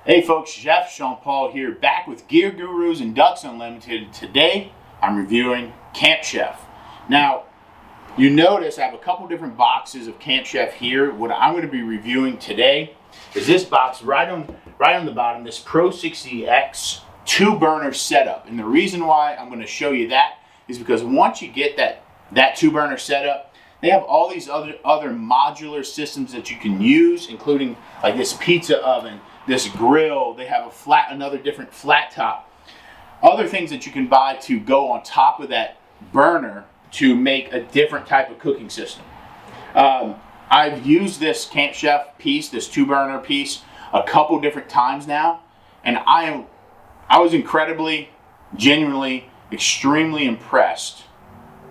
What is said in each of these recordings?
Hey folks, Chef Jean Paul here, back with Gear Gurus and Ducks Unlimited. Today I'm reviewing Camp Chef. Now, you notice I have a couple different boxes of Camp Chef here. What I'm going to be reviewing today is this box right on the bottom, this Pro 60X 2-burner setup. And the reason why I'm going to show you that is because once you get that 2-burner setup, they have all these other modular systems that you can use, including like this pizza oven, this grill. They have another different flat top, other things that you can buy to go on top of that burner to make a different type of cooking system. I've used this Camp Chef piece, this 2-burner piece, a couple different times now, and I was incredibly, genuinely, extremely impressed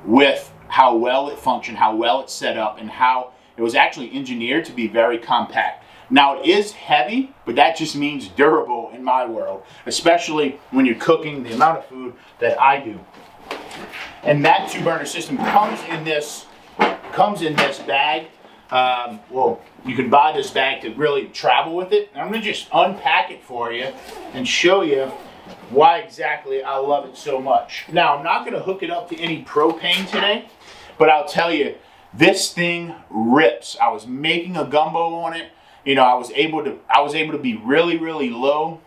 with how well it functioned, how well it's set up, and how it was actually engineered to be very compact. Now, it is heavy, but that just means durable in my world, especially when you're cooking the amount of food that I do. And that 2-burner system comes in this bag. Well, you can buy this bag to really travel with it. And I'm going to just unpack it for you and show you why exactly I love it so much. Now, I'm not going to hook it up to any propane today, but I'll tell you, this thing rips. I was making a gumbo on it. You know, I was able to be really, really low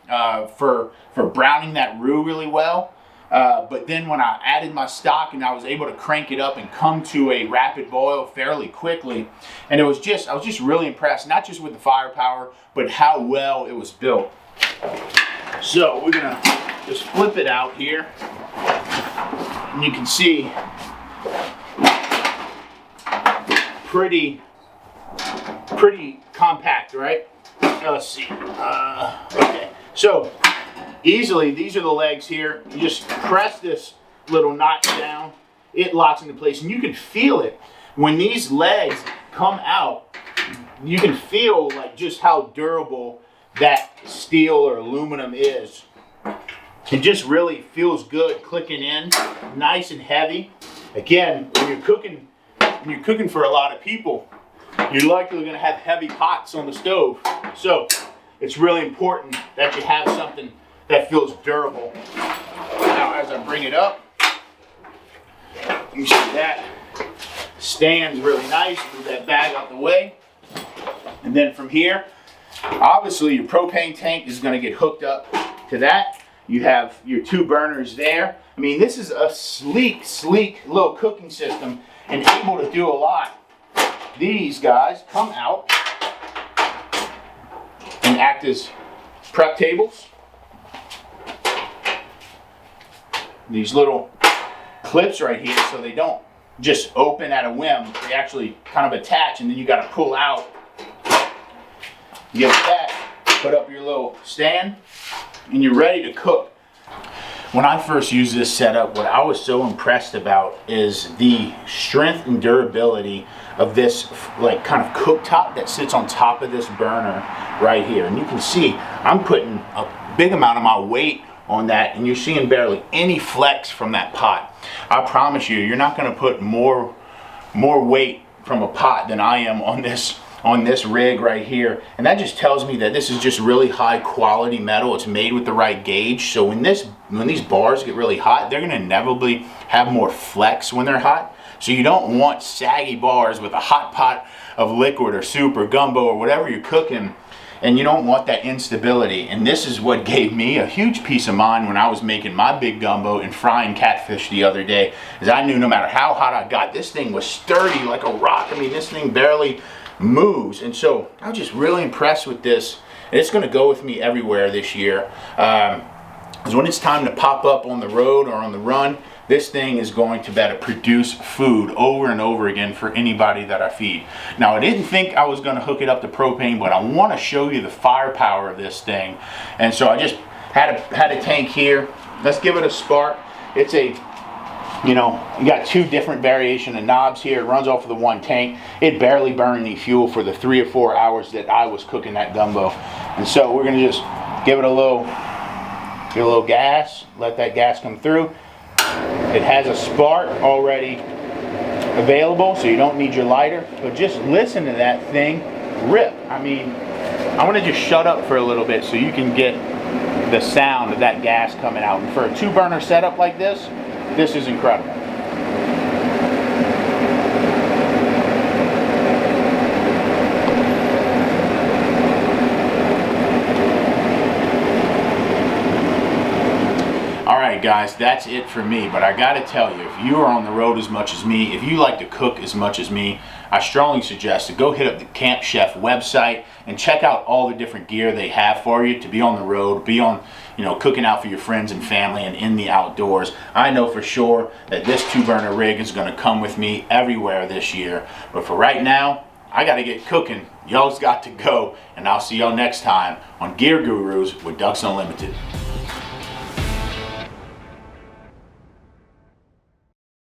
for browning that roux really well. But then when I added my stock and I was able to crank it up and come to a rapid boil fairly quickly, and I was just really impressed, not just with the firepower, but how well it was built. So we're gonna just flip it out here, and you can see pretty compact, right? Let's see. Okay, so easily, these are the legs here. You just press this little notch down, it locks into place, and you can feel it when these legs come out. You can feel like just how durable that steel or aluminum is. It just really feels good clicking in, nice and heavy. Again, when you're cooking for a lot of people, you're likely going to have heavy pots on the stove. So it's really important that you have something that feels durable. Now, as I bring it up, you see that stands really nice. Move that bag out the way. And then from here, obviously your propane tank is going to get hooked up to that. You have your 2 burners there. I mean, this is a sleek little cooking system and able to do a lot. These guys come out and act as prep tables. These little clips right here, so they don't just open at a whim. They actually kind of attach, and then you got to pull out. You get that, put up your little stand, and you're ready to cook. When I first used this setup, what I was so impressed about is the strength and durability of this like kind of cooktop that sits on top of this burner right here. And you can see I'm putting a big amount of my weight on that, and you're seeing barely any flex from that pot. I promise you, you're not going to put more weight from a pot than I am on this rig right here. And that just tells me that this is just really high quality metal. It's made with the right gauge. So when these bars get really hot, they're going to inevitably have more flex when they're hot. So you don't want saggy bars with a hot pot of liquid or soup or gumbo or whatever you're cooking, and you don't want that instability. And this is what gave me a huge peace of mind when I was making my big gumbo and frying catfish the other day, is I knew no matter how hot I got, this thing was sturdy like a rock. I mean, this thing barely moves. And so I was just really impressed with this, and it's going to go with me everywhere this year. Because when it's time to pop up on the road or on the run, this thing is going to better produce food over and over again for anybody that I feed. Now, I didn't think I was going to hook it up to propane, but I want to show you the firepower of this thing. And so I just had a tank here. Let's give it a spark. It's a, you got 2 different variation of knobs here. It runs off of the 1 tank. It barely burned any fuel for the 3 or 4 hours that I was cooking that gumbo. And so we're going to just give it a little gas, let that gas come through. It has a spark already available, so you don't need your lighter, but just listen to that thing rip. I mean, I want to just shut up for a little bit so you can get the sound of that gas coming out. And for a 2-burner setup like this is incredible. Alright guys, that's it for me, but I gotta tell you, if you are on the road as much as me, if you like to cook as much as me, I strongly suggest to go hit up the Camp Chef website and check out all the different gear they have for you to be on the road, be on, cooking out for your friends and family and in the outdoors. I know for sure that this 2-burner rig is gonna come with me everywhere this year, but for right now, I gotta get cooking. Y'all's got to go, and I'll see y'all next time on Gear Gurus with Ducks Unlimited.